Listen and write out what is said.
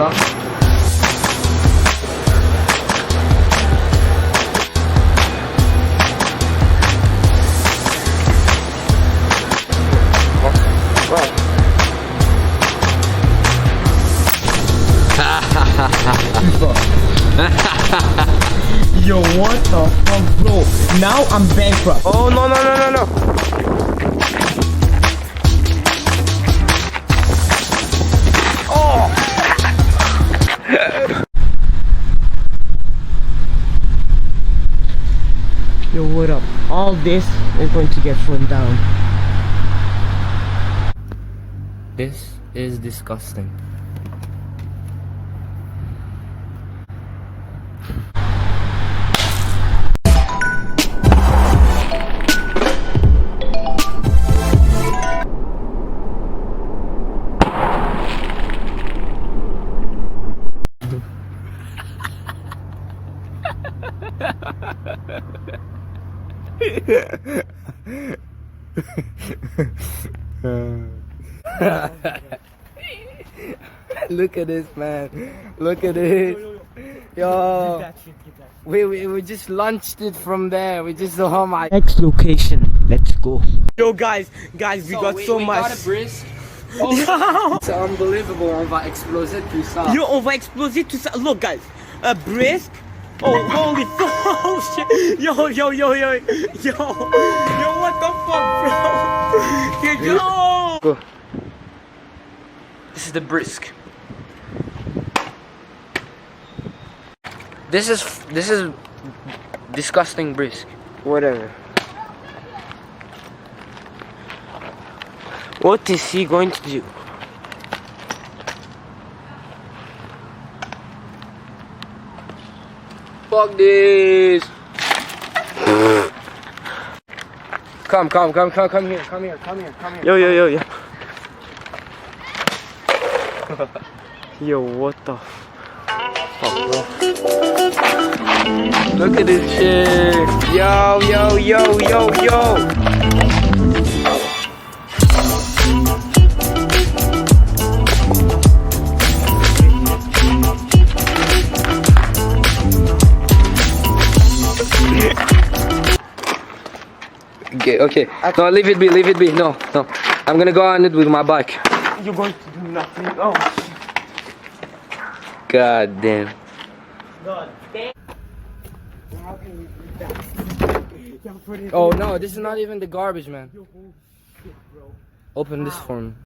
stuff. Yo, what the fuck, bro? Now I'm bankrupt. Oh, no. Oh! Yo, what up? All this is going to get thrown down. This is disgusting. Look at this, man. Look at it. Yo. We just launched it from there. We just, oh my. Next location. Let's go. Yo, guys, we got so we much. Got a brisk. Oh, it's unbelievable. On va exploser tout ça. Yo, on va exploser tout ça. Look, guys, a brisk. Oh, holy fuck! Oh, shit. Yo, what the fuck, bro? Yo. Go. This is the brisk. This is disgusting brisk. Whatever. What is he going to do? Fuck this. Come here. Yo. Yo, what the fuck, bro? Look at this shit. Yo. Okay. No, leave it be. No. I'm gonna go on it with my bike. You're going to do nothing. Oh, shit. God damn. God damn. How can you do that? Oh no, this is not even the garbage, man. Open this for me.